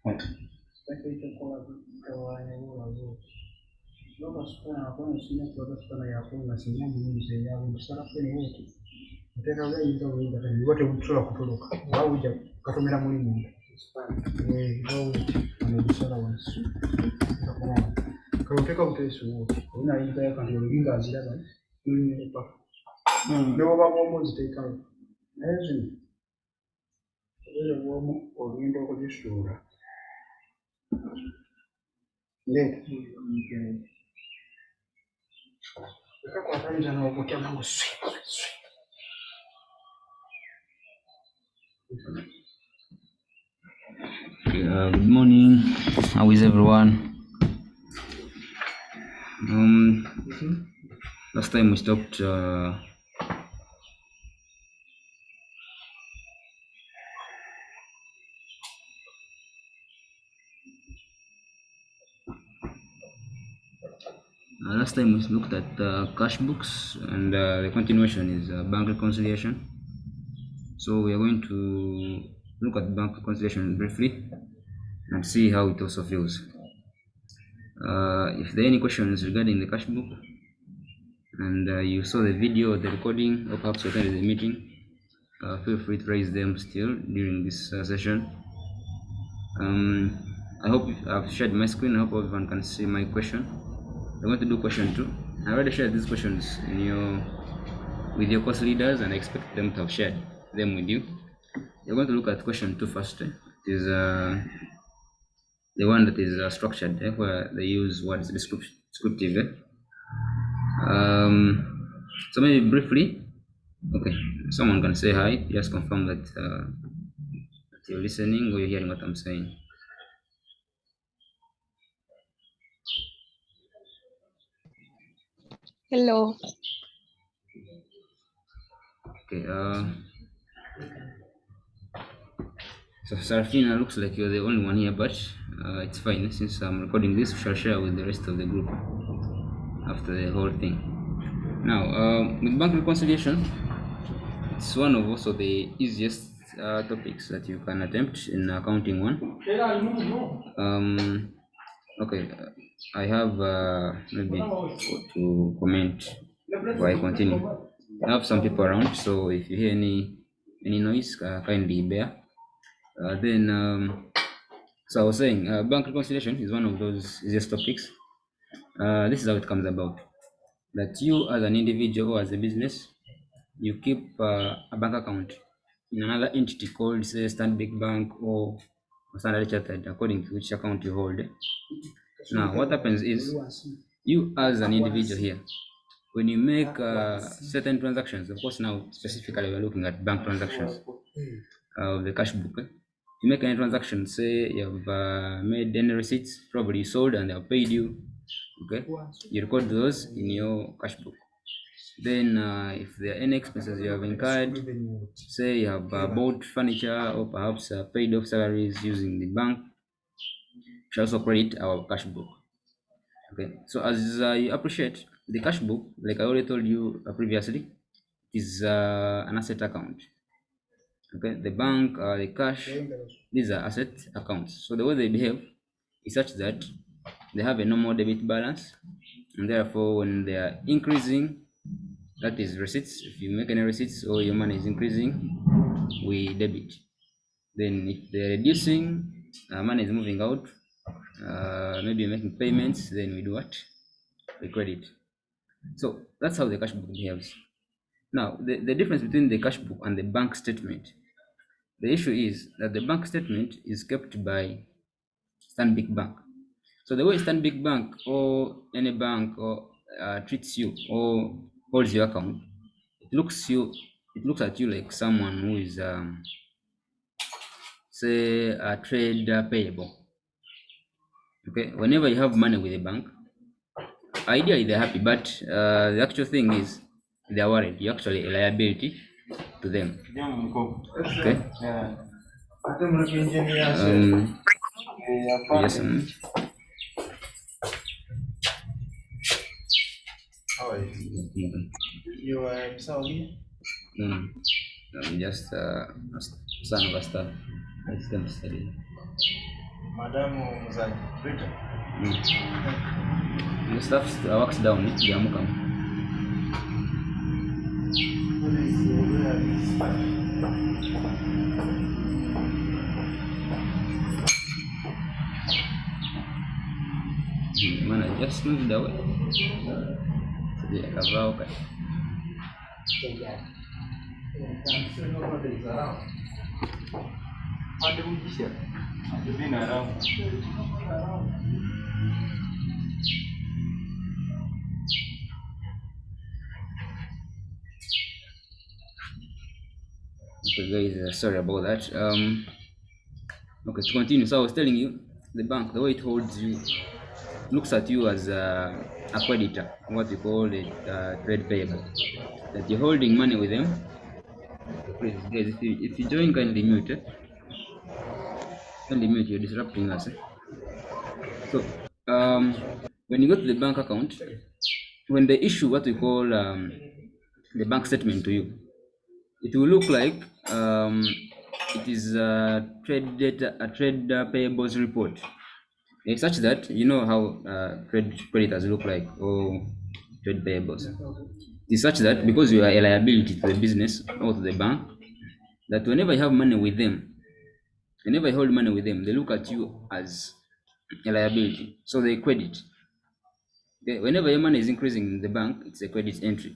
Good morning. How is everyone? Last time we stopped. Last time we looked at cash books, and the continuation is bank reconciliation. So we are going to look at bank reconciliation briefly and see how it also feels. If there are any questions regarding the cash book, and you saw the video or the recording, or perhaps you attended the meeting, feel free to raise them still during this session. I hope I've shared my screen. I hope everyone can see my question. I'm going to do question 2. I already shared these questions with your course leaders, and I expect them to have shared them with you. You're going to look at question 2 first. It is the one that is structured, where they use words descriptive. So maybe briefly, okay, someone can say hi, just confirm that you're listening or you're hearing what I'm saying. Hello. Okay. So Sarafina, looks like you're the only one here, but it's fine. Since I'm recording this, we shall share with the rest of the group after the whole thing. Now, with bank reconciliation, it's one of also the easiest topics that you can attempt in accounting 1. Okay, I have maybe to comment before I continue. I have some people around, so if you hear any noise, kindly bear. So I was saying, bank reconciliation is one of those easiest topics. This is how it comes about: that you, as an individual or as a business, you keep a bank account in another entity called, say, Stanbic Bank or Standard Chartered, according to which account you hold. Now, what happens is, you, as an individual here, when you make certain transactions, of course, now specifically we're looking at bank transactions of the cash book. You make any transaction, say you've made any receipts, probably you sold and they've paid you. Okay, you record those in your cash book. Then, if there are any expenses you have incurred, say you have bought furniture or perhaps paid off salaries using the bank, we shall also credit our cash book. Okay, so as you appreciate, the cash book, like I already told you previously, is an asset account. Okay, the bank, the cash, these are asset accounts. So the way they behave is such that they have a normal debit balance, and therefore when they are increasing, that is receipts. If you make any receipts or your money is increasing, we debit. Then if they're reducing, money is moving out, maybe making payments, then we do what? We credit. So that's how the cash book behaves. Now, the difference between the cash book and the bank statement, the issue is that the bank statement is kept by Stanbic Bank. So the way Stanbic Bank or any bank or treats you or holds your account, it looks at you like someone who is say a trade payable. Okay, whenever you have money with a bank, ideally they're happy, but the actual thing is they're worried. You're actually a liability to them. Okay. Yes. How are you? You are Saudi? I'm just son of a staff. I still study. Madamu za Britain. The stuff works down, jamuka. Mana just move the way. Jadi kavao kan. Ada mujisha. Jadi narau. Okay, guys, sorry about that. Okay, to continue. So I was telling you, the bank, the way it holds you, looks at you as a creditor, what we call it, trade payable. That you're holding money with them. Please, guys, if you join, kindly mute. Kindly mute. You're disrupting us. So, when you go to the bank account, when they issue what we call the bank statement to you, it will look like it is a trade payables report. It's such that you know how trade creditors look like, or trade payables. It's such that because you are a liability to the business or to the bank, that whenever you have money with them, whenever you hold money with them, they look at you as a liability, so they credit. Whenever your money is increasing in the bank, it's a credit entry,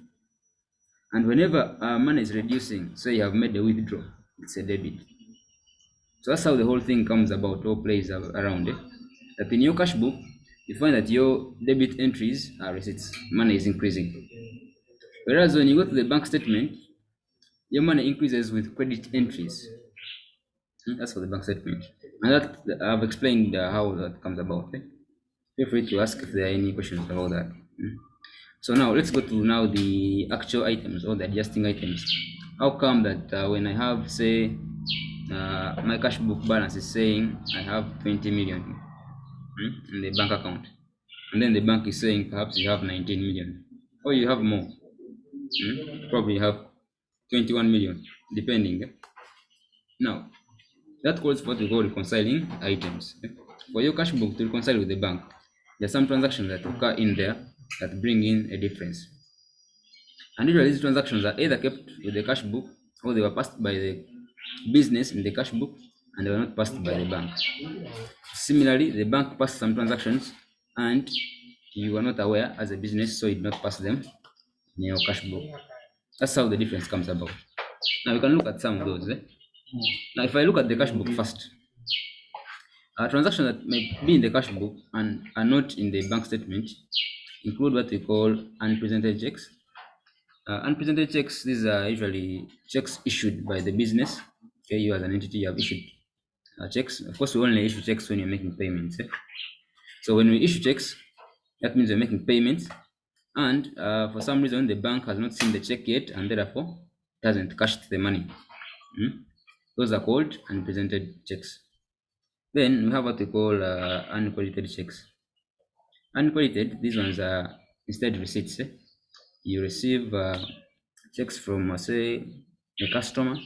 and whenever money is reducing, so you have made a withdrawal, it's a debit. So that's how the whole thing comes about or plays around it. That in your cash book, you find that your debit entries are receipts, money is increasing. Whereas when you go to the bank statement, your money increases with credit entries. That's for the bank statement. And that I've explained how that comes about. Feel free to ask if there are any questions about that. So now let's go to now the actual items or the adjusting items. How come that when I have, say, my cash book balance is saying I have 20 million in the bank account, and then the bank is saying perhaps you have 19 million, or you have more, probably you have 21 million, depending. Now, that calls for what we call reconciling items. For your cash book to reconcile with the bank, there are some transactions that occur in there that bring in a difference. And usually these transactions are either kept with the cash book, or they were passed by the business in the cash book and they were not passed by the bank. Similarly, the bank passed some transactions and you were not aware as a business, so you did not pass them in your cash book. That's how the difference comes about. Now we can look at some of those. Now if I look at the cash book first, transactions that may be in the cash book and are not in the bank statement include what we call unpresented checks. Unpresented checks, these are usually checks issued by the business. Okay, you as an entity, you have issued checks. Of course, we only issue checks when you're making payments. So when we issue checks, that means we're making payments, and for some reason the bank has not seen the check yet, and therefore hasn't cashed the money. Those are called unpresented checks. Then we have what we call uncredited checks. Uncredited, these ones are instead receipts. You receive checks from, say, a customer.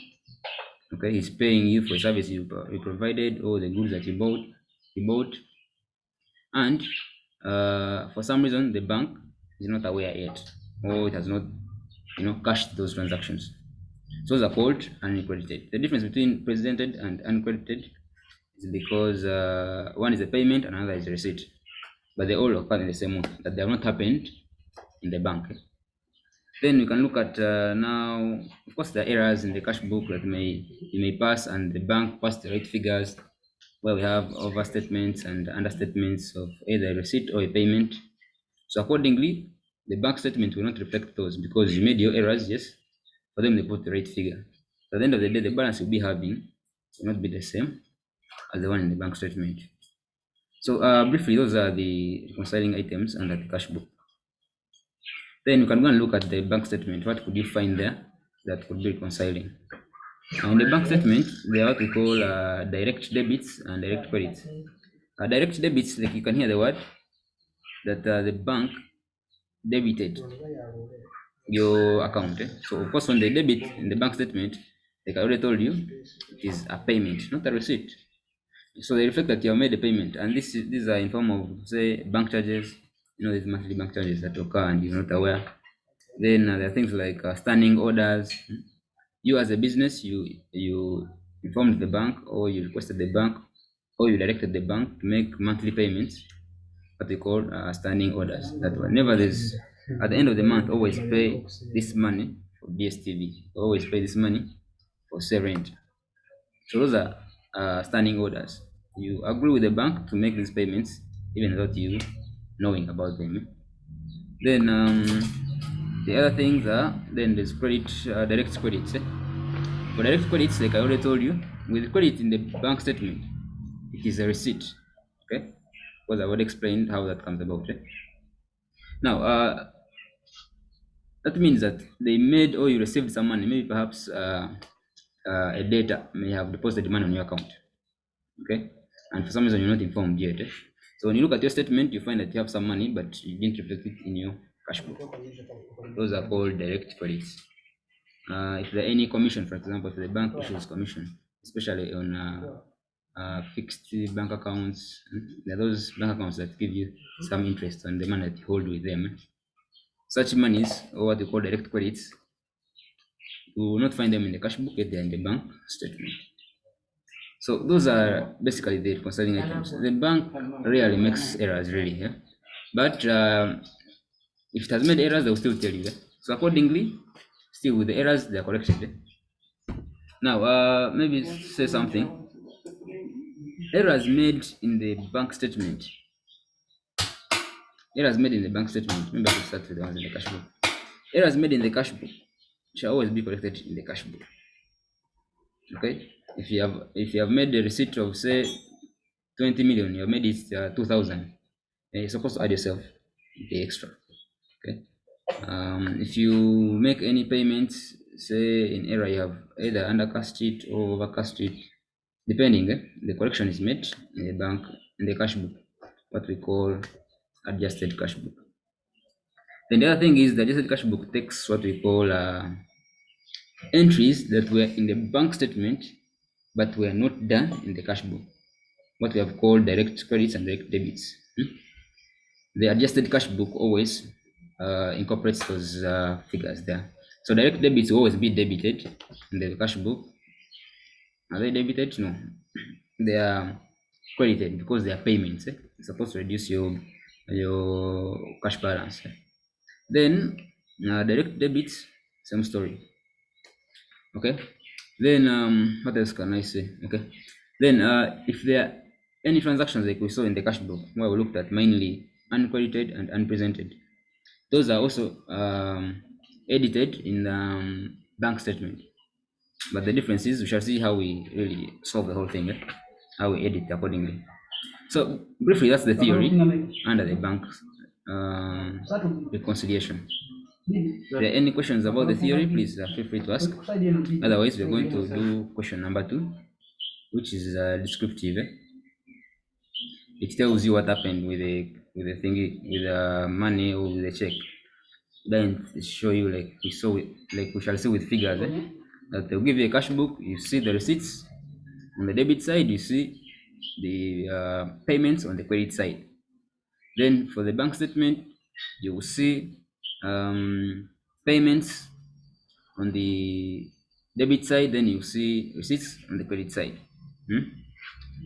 Okay, he's paying you for a service you provided or the goods that you bought, and for some reason the bank is not aware yet, or it has not, cashed those transactions. So those are called uncredited. The difference between presented and uncredited is because one is a payment and another is a receipt, but they all occur in the same month, that they have not happened in the bank. Then we can look at now, of course, the errors in the cash book that you may pass, and the bank pass the right figures, where we have overstatements and understatements of either a receipt or a payment. So accordingly, the bank statement will not reflect those because you made your errors, yes. For them, they put the right figure. So at the end of the day, the balance you'll be having will not be the same as the one in the bank statement. So briefly, those are the reconciling items under the cash book. Then you can go and look at the bank statement. What could you find there that could be reconciling? Now in the bank statement, there are what we call direct debits and direct credits. Direct debits, like you can hear the word, that the bank debited your account. So of course, when they debit in the bank statement, like I already told you, it is a payment, not a receipt. So they reflect that you have made a payment, and these are in form of, say, bank charges. There's monthly bank charges that occur and you're not aware. Then there are things like standing orders. You as a business, you informed the bank, or you requested the bank, or you directed the bank to make monthly payments, what we call standing orders. That whenever there's at the end of the month, always pay this money for DSTV, always pay this money for say rent. So those are standing orders. You agree with the bank to make these payments even without you knowing about them. Then the other things are, then there's credit, direct credits. For direct credits, like I already told you, with credit in the bank statement, it is a receipt. Okay, because I already explained how that comes about. Now, that means that they made, or you received some money, maybe perhaps a data may have deposited money on your account. Okay, and for some reason you're not informed yet. So when you look at your statement, you find that you have some money, but you didn't reflect it in your cash book. Those are called direct credits. If there are any commission, for example, if the bank issues commission, especially on fixed bank accounts, there are those bank accounts that give you some interest on the money that you hold with them. Such monies, or what we call direct credits, you will not find them in the cash book, yet they are in the bank statement. So those are basically the reconciling items. The bank rarely makes errors, really, yeah? But if it has made errors, they will still tell you. Yeah? So accordingly, still with the errors, they are corrected. Yeah? Now, maybe say something. Errors made in the bank statement. Errors made in the bank statement. Maybe I should start with the ones in the cash book. Errors made in the cash book shall always be corrected in the cash book. Okay, if you have made a receipt of, say, 20 million, you have made it 2,000, you're supposed to add yourself the extra. Okay, if you make any payments, say in error, you have either undercast it or overcast it, depending. The correction is made in the bank, in the cash book, what we call adjusted cash book. Then the other thing is the adjusted cash book takes what we call entries that were in the bank statement but were not done in the cash book, what we have called direct credits and direct debits. The adjusted cash book always incorporates those figures there. So direct debits will always be debited in the cash book. Are they debited? No, they are credited because they are payments. It's supposed to reduce your cash balance. Then direct debits, same story. Okay, then what else can I say? Okay, then if there are any transactions like we saw in the cash book where we looked at mainly uncredited and unpresented, those are also edited in the bank statement, but the difference is we shall see how we really solve the whole thing, how we edit accordingly. So briefly, that's the theory under the bank reconciliation. If there are any questions about the theory, please feel free to ask. Otherwise, we're going to do question number 2, which is descriptive. It tells you what happened with the thingy, with the money or with the check. Then it show you like we shall see with figures. That they'll give you a cash book. You see the receipts on the debit side. You see the payments on the credit side. Then for the bank statement, you will see payments on the debit side, then you see receipts on the credit side.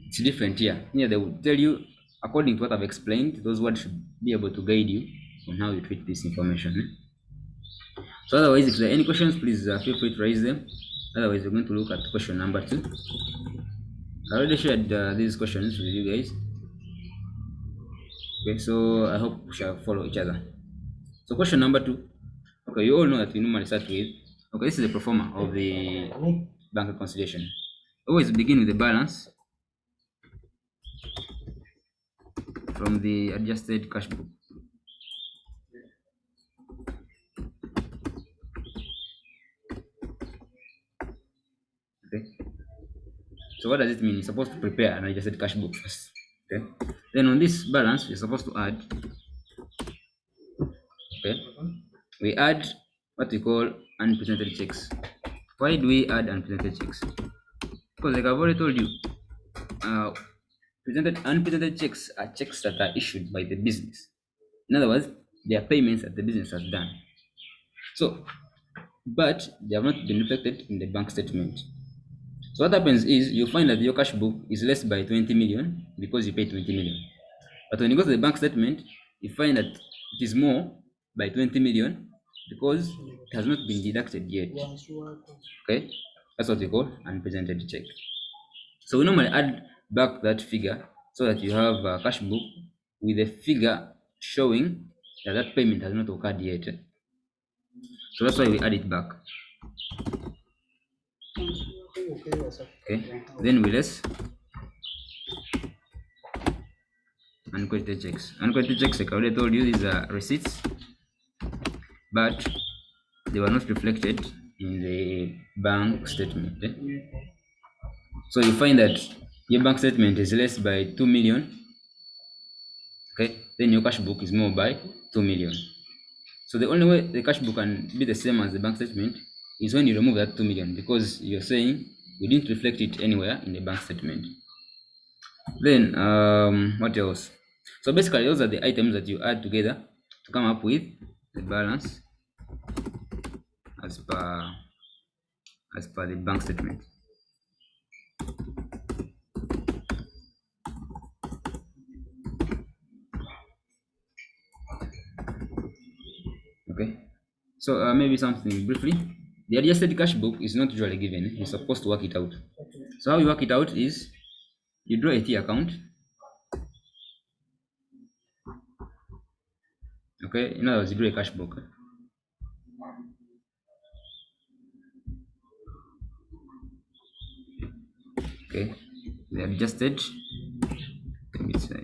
It's different here. Here they will tell you, according to what I've explained, those words should be able to guide you on how you treat this information. So otherwise, if there are any questions, please feel free to raise them. Otherwise, we're going to look at question number 2. I already shared these questions with you guys. Okay, so I hope we shall follow each other. So question number 2. Okay, you all know that we normally start with, okay, this is the pro forma of the bank reconciliation. Always begin with the balance from the adjusted cash book. Okay. So what does it mean? You're supposed to prepare an adjusted cash book first. Okay. Then on this balance, you're supposed to add. Okay. We add what we call unpresented checks. Why do we add unpresented checks? Because like I've already told you, Presented unpresented checks are checks that are issued by the business. In other words, they are payments that the business has done. So, but they have not been reflected in the bank statement. So what happens is you find that your cash book is less by 20 million because you paid 20 million. But when you go to the bank statement, you find that it is more by 20 million because it has not been deducted yet. Okay, that's what we call unpresented check. So we normally add back that figure so that you have a cash book with a figure showing that that payment has not occurred yet. So that's why we add it back. Okay, then we less uncredited checks. Uncredited checks, like I already told you, these are receipts, but they were not reflected in the bank statement. So you find that your bank statement is less by 2 million, okay, then your cash book is more by 2 million. So the only way the cash book can be the same as the bank statement is when you remove that 2 million because you're saying you didn't reflect it anywhere in the bank statement. Then what else? So basically those are the items that you add together to come up with the balance as per the bank statement. Okay, so maybe something briefly. The adjusted cash book is not usually given. You're supposed to work it out. So how you work it out is you draw a T account. Okay, in other words, you draw a cash book. Okay, the adjusted. Let me say.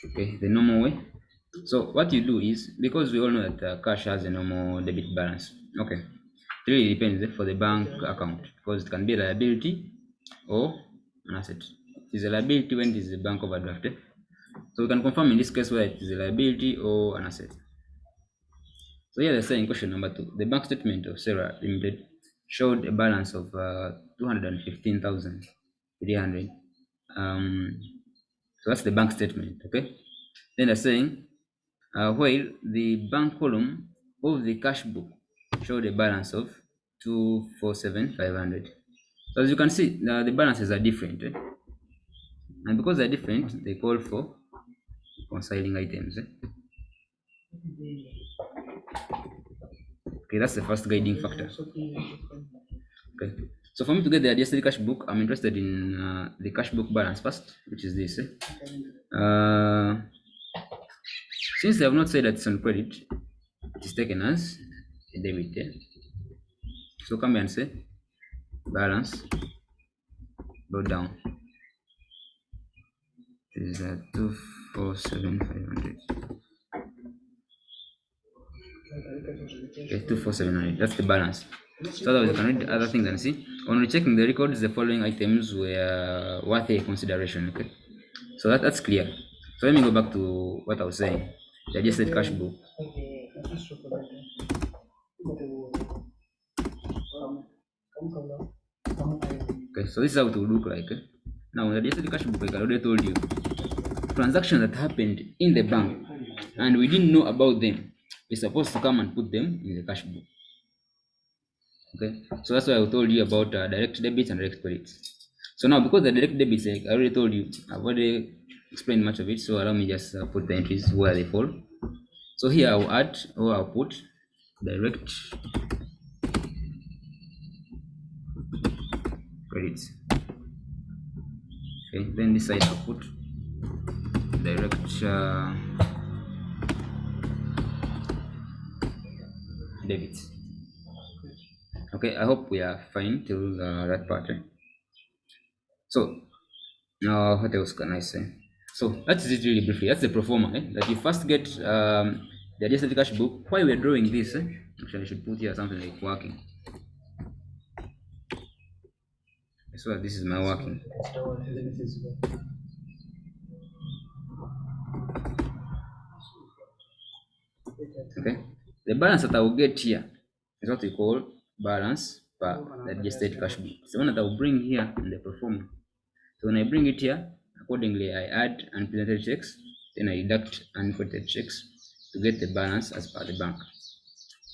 Okay, the normal way. So what you do is, because we all know that cash has a normal debit balance. Okay, it really depends for the bank account because it can be a liability or an asset. It is a liability when it is a bank overdraft. So we can confirm in this case whether it is a liability or an asset. So here they're saying question number 2. The bank statement of Sarah Limited showed a balance of 215,300. So that's the bank statement, okay? Then they're saying while the bank column of the cash book showed a balance of 247,500. So as you can see, the balances are different, and because they're different, they call for reconciling items. Okay, that's the first guiding factor. Okay, so for me to get the adjusted cash book, I'm interested in the cash book balance first, which is this. Since they have not said that it's on credit, it is taken as a debit. So come here and say balance brought down is 247,500. Okay, 247,500. That's the balance. So otherwise, you can read other things and see. On rechecking the records, the following items were worth a consideration. Okay, so that's clear. So let me go back to what I was saying. The adjusted cash book. Okay, so this is how it will look like. Now, the adjusted cash book, like I already told you, transactions that happened in the bank and we didn't know about them, we're supposed to come and put them in the cash book. Okay, so that's why I told you about direct debits and direct credits. So now, because the direct debits, like I already told you, I've already explained much of it. So allow me just put the entries where they fall. So here I'll add or I'll put direct credits. Okay, then this side I'll put direct debits. Okay, I hope we are fine till that part. So now what else can I say? So that's it really briefly. That's the pro forma. That you first get the adjusted cash book. Why we're drawing this? Actually, I should put here something like working. So this is my working. Okay. The balance that I will get here is what we call balance per the adjusted cash book. It's the one that I will bring here in the performer. So when I bring it here, accordingly I add unpresented checks, then I deduct unquoted checks to get the balance as per the bank.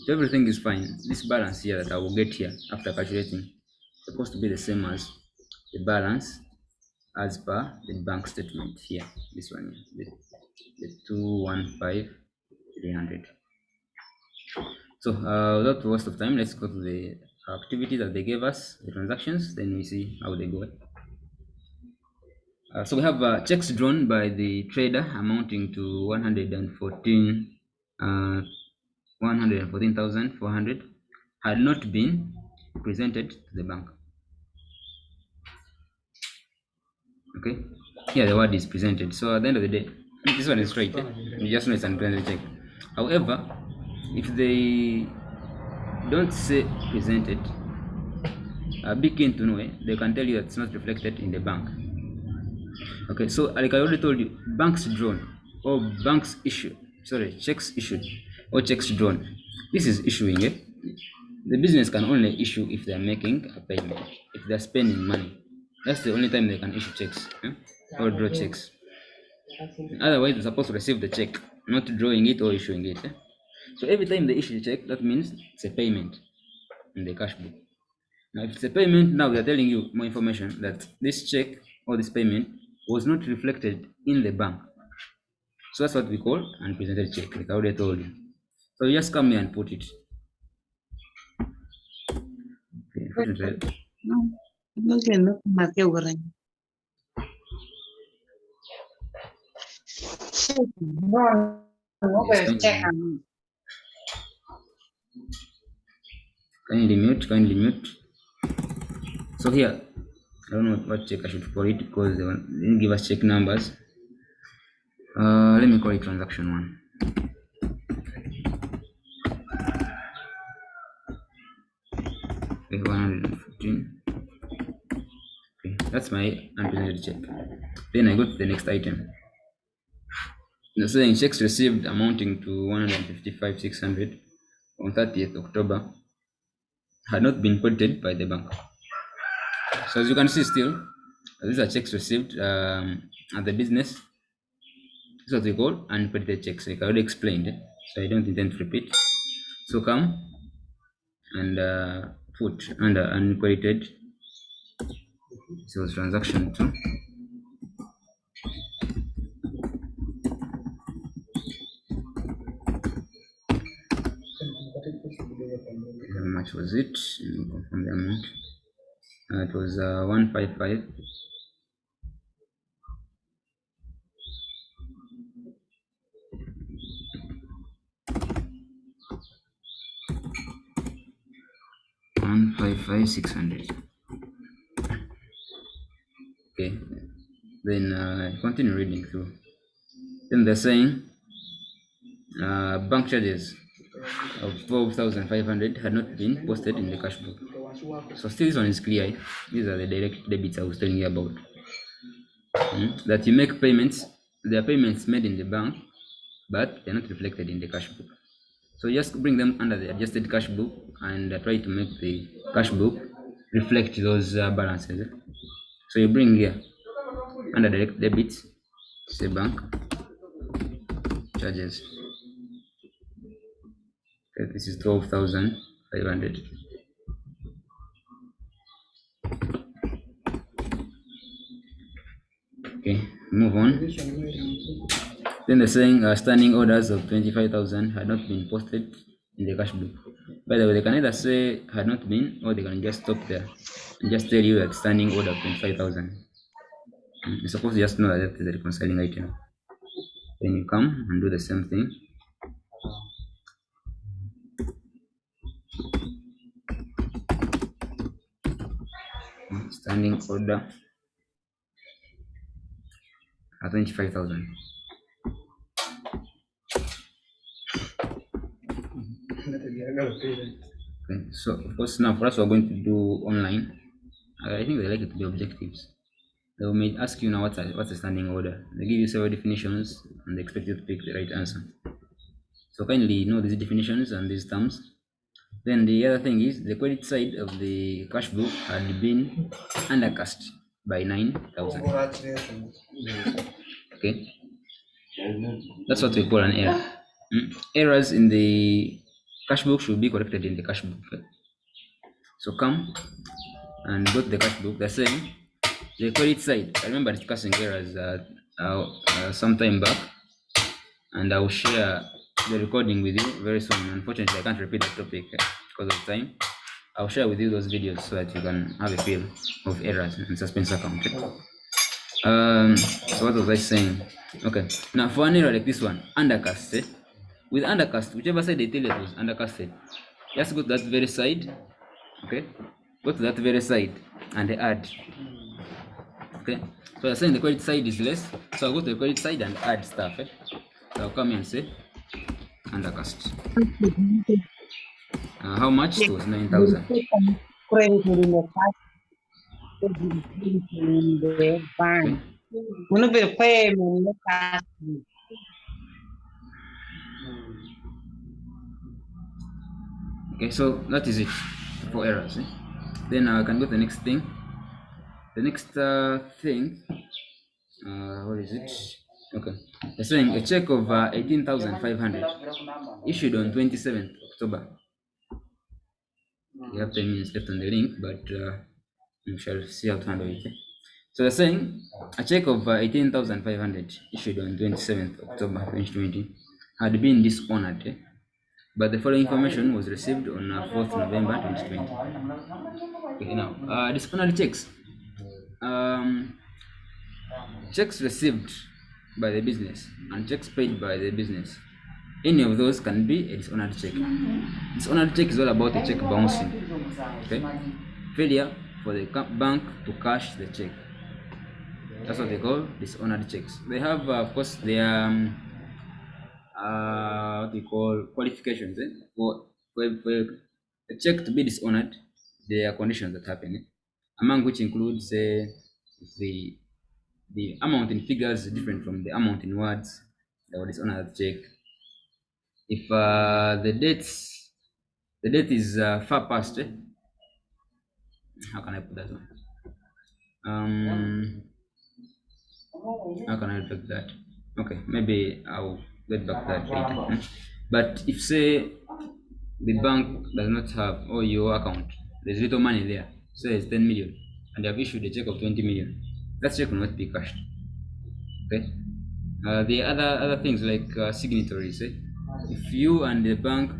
If everything is fine, this balance here that I will get here after calculating is supposed to be the same as the balance as per the bank statement here. This one, the 215,300. So without waste of time, let's go to the activity that they gave us, the transactions, then we see how they go. So we have checks drawn by the trader amounting to 114,400 had not been presented to the bank. Okay, here the word is presented. So at the end of the day, this one is straight. You just know it's unpresented check. However, if they don't say presented, be keen to know, they can tell you that it's not reflected in the bank. Okay, so like I already told you, banks drawn or banks issued, checks issued or checks drawn. This is issuing it. The business can only issue if they are making a payment, if they are spending money. That's the only time they can issue checks or draw checks. Otherwise, they're supposed to receive the check, not drawing it or issuing it. So every time they issue a check, that means it's a payment in the cash book. Now, if it's a payment, now they're telling you more information that this check or this payment was not reflected in the bank. So that's what we call unpresented check, like I already told you. So you just come here and put it. Okay, put it right. Kindly mute. So here, I don't know what check I should call it because they didn't give us check numbers. Let me call it transaction 1. Okay, 115. Okay, that's my unpresented check. Then I go to the next item. They're saying checks received amounting to 155,600 on 30th October had not been credited by the bank. So as you can see, still these are checks received at the business. This is what we call uncredited checks, like I already explained, so I don't intend to repeat. So come and put under uncredited. So transaction 2. How much was it? Confirm the amount. It was 155. $155,600. Okay, then continue reading through. Then they're saying bank charges of 12,500 had not been posted in the cash book. So still this one is clear. These are the direct debits I was telling you about. That you make payments, there are payments made in the bank, but they're not reflected in the cash book. So just bring them under the adjusted cash book and try to make the cash book reflect those balances. So you bring here under direct debits, say bank charges. Okay, this is 12,500. Okay, move on. Then they're saying standing orders of 25,000 had not been posted in the cash book. By the way, they can either say had not been, or they can just stop there and just tell you that standing order of 25,000. You're supposed to just know that that is a reconciling item. Then you come and do the same thing. Standing order at 25,000. Okay, so of course now for us we're going to do online. I think they like it to be objectives. They may ask you now what's a standing order. They give you several definitions and they expect you to pick the right answer. So kindly know these definitions and these terms. Then the other thing is the credit side of the cash book had been undercast by 9,000. Congratulations. Okay, that's what we call an error. Errors in the cash book should be corrected in the cash book. Okay? So come and go to the cash book. They're saying the credit side. I remember discussing errors some time back, and I'll share the recording with you very soon. Unfortunately, I can't repeat the topic because of time. I'll share with you those videos so that you can have a feel of errors in suspense account. So what was I saying? Okay, now for an error like this one, undercast. With undercast, whichever side they tell you it was undercasted, just go to that very side. Okay, go to that very side and add. Okay, so you're saying the credit side is less, so I'll go to the credit side and add stuff. So I'll come here and say undercast. How much? It was 9,000. Credit in the past, in the bank. One of the payment, the past. Okay, so that is it for errors. Then I can go to the next thing. The next thing, what is it? Okay, they're saying a check of 18,500 issued on 27th October. You have 10 minutes left on the link, but we shall see how to handle it. So they're saying a check of 18,500 issued on 27th October 2020 had been dishonored, but the following information was received on 4th November 2020. Okay, now, dishonored checks. Checks received by the business and checks paid by the business. Any of those can be a dishonored check. Dishonored check is all about a check bouncing. Okay? Failure for the bank to cash the check. That's what they call dishonored checks. They have, of course, their what they call qualifications. For a check to be dishonored, there are conditions that happen, among which includes the amount in figures is different from the amount in words that were dishonored check. If the date is far past, how can I put that one? How can I reflect that? Okay, maybe I'll get back to that later. But if say the bank does not have, or your account, there's little money there, say it's 10 million, and they have issued a check of 20 million, that check will not be cashed. Okay. The other things like signatories. If you and the bank,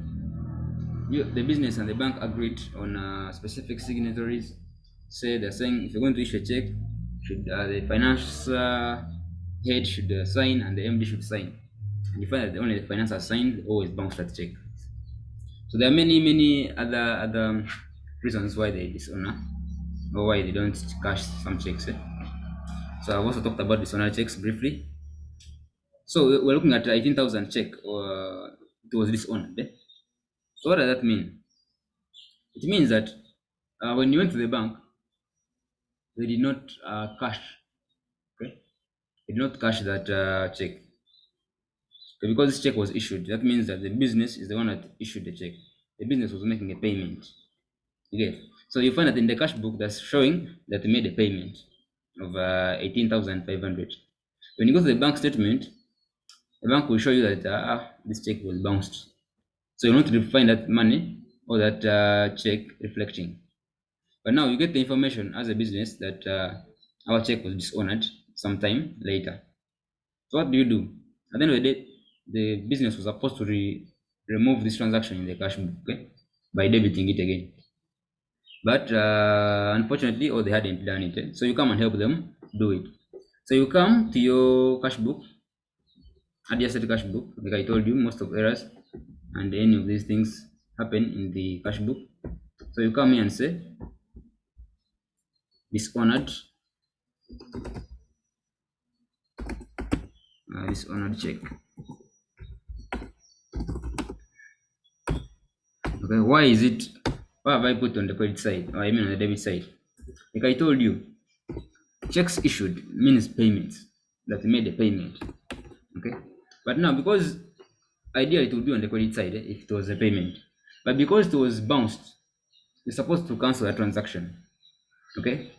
the business and the bank agreed on specific signatories, say they're saying if you're going to issue a check, should the finance head should sign and the MD should sign. And you find that only the finance has signed, they always bounce that check. So there are many other reasons why they dishonor or why they don't cash some checks. So I've also talked about dishonor checks briefly. So we're looking at 18,000 check, or it was dishonored. So what does that mean? It means that when you went to the bank, they did not cash. Okay, they did not cash that check. Okay, because this check was issued, that means that the business is the one that issued the check. The business was making a payment. Okay, so you find that in the cash book that's showing that they made a payment of 18,500. When you go to the bank statement, the bank will show you that this check was bounced. So you want to find that money or that check reflecting. But now you get the information as a business that our check was dishonored sometime later. So what do you do? At the end of the day, the business was supposed to remove this transaction in the cash book, okay, by debiting it again. But unfortunately, they hadn't done it. So you come and help them do it. So you come to your cash book, adjusted cash book, like I told you, most of errors and any of these things happen in the cash book. So you come here and say dishonored, dishonored check. Okay, why is it? Why have I put on the credit side, or I mean on the debit side? Like I told you, checks issued means payments, that made a payment. Okay, but now because ideally it would be on the credit side if it was a payment, but because it was bounced, you're supposed to cancel a transaction, okay,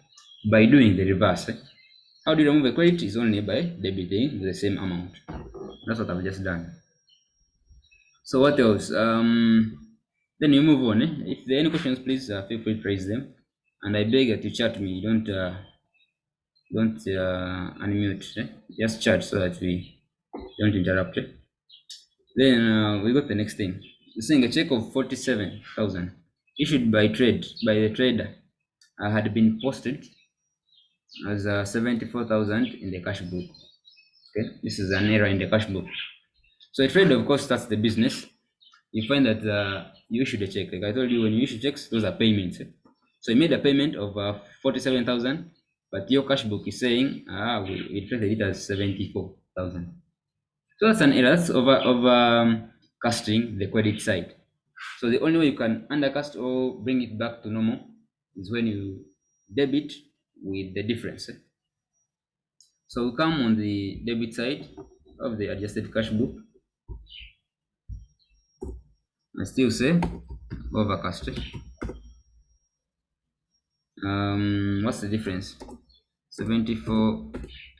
by doing the reverse. How do you remove a credit? Is only by debiting the same amount. That's what I've just done. So what else? Then you move on. If there are any questions, please feel free to raise them, and I beg that you chat me. Don't unmute. Just chat so that we don't interrupt. Then we got the next thing. It's saying a check of 47,000 issued by the trader had been posted as 74,000 in the cash book. Okay, this is an error in the cash book. So a trader, of course, starts the business. You find that you issued a check. Like I told you, when you issue checks, those are payments. So you made a payment of 47,000, but your cash book is saying, we treated it as 74,000. So that's an error. That's over casting the credit side. So the only way you can undercast or bring it back to normal is when you debit with the difference. So we come on the debit side of the adjusted cash book. I still say overcast. What's the difference? 74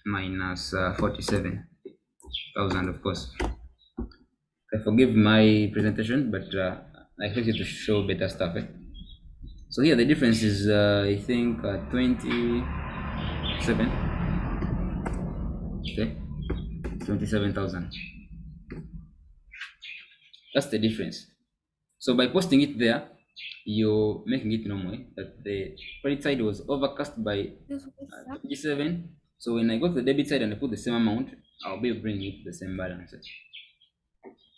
minus 47,000, of course. I forgive my presentation, but I expect you to show better stuff. So here the difference is I think 27. Okay, 27,000. That's the difference. So by posting it there, you're making it normal that the credit side was overcast by 27. So when I go to the debit side and I put the same amount, I'll be bringing it to the same balance.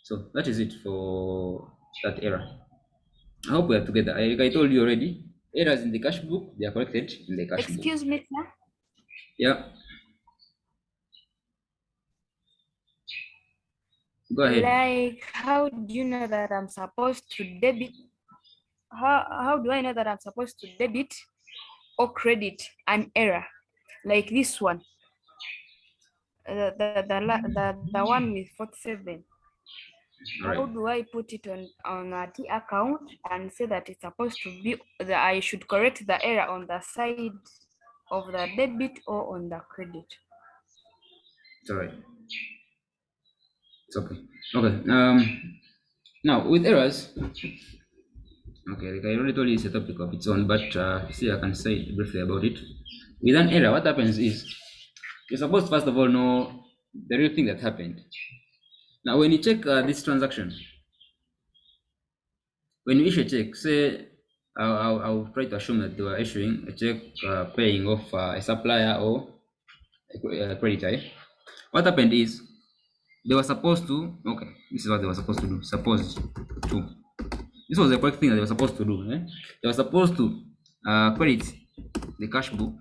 So that is it for that error. I hope we are together. Like I told you already, errors in the cash book, they are corrected in the cash book. Excuse me, sir. Yeah. Go ahead. Like, how do you know that I'm supposed to debit? How do I know that I'm supposed to debit or credit an error like this one? The one with 47. All How right. do I put it on a T account and say that it's supposed to be that I should correct the error on the side of the debit or on the credit? It's all right. It's okay. Okay. Now with errors, okay, like I already told you, it's a topic of its own, but see, I can say briefly about it. With an error, what happens is you're supposed to first of all know the real thing that happened. Now, when you check this transaction, when you issue a check, say I'll try to assume that you are issuing a check paying off a supplier or a creditor. What happened is they were supposed to, okay, this is what they were supposed to do. This was the correct thing that they were supposed to do. They were supposed to credit the cash book,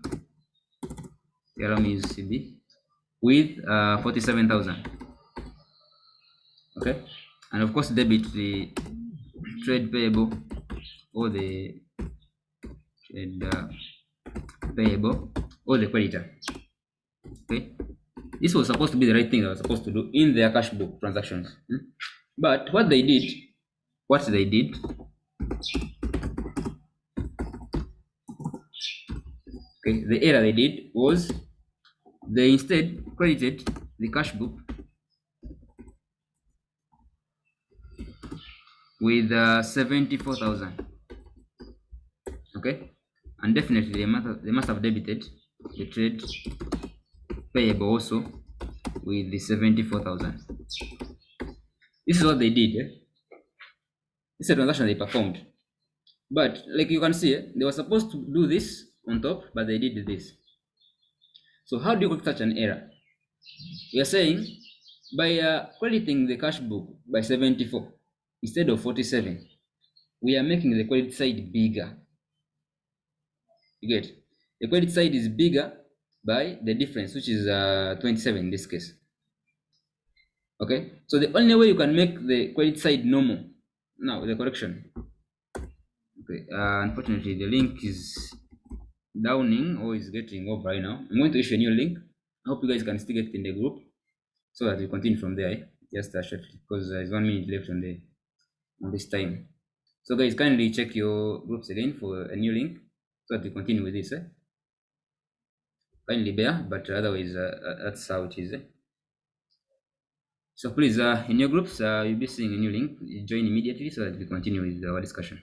here I'm using CD, with 47,000. Okay, and of course debit the trade payable or the trade payable or the creditor. Okay, this was supposed to be the right thing they were supposed to do in their cash book transactions. But what they did, okay, the error they did was they instead credited the cash book with 74,000. Okay, and definitely they must have debited the trade payable also with the 74,000. This is what they did. This is a transaction they performed. But like you can see, they were supposed to do this on top, but they did this. So how do you correct such an error? We are saying by crediting the cash book by 74 instead of 47, we are making the credit side bigger. You get? The credit side is bigger by the difference, which is 27 in this case. Okay, so the only way you can make the credit side normal now, the correction. Okay, unfortunately the link is downing or is getting off right now. I'm going to issue a new link. I hope you guys can still get in the group so that we continue from there. just shortly, because there's 1 minute left on this time. So guys, kindly check your groups again for a new link so that we continue with this. Kindly bear, but otherwise that's how it is. So please, in your groups, you'll be seeing a new link. Join immediately so that we continue with our discussion.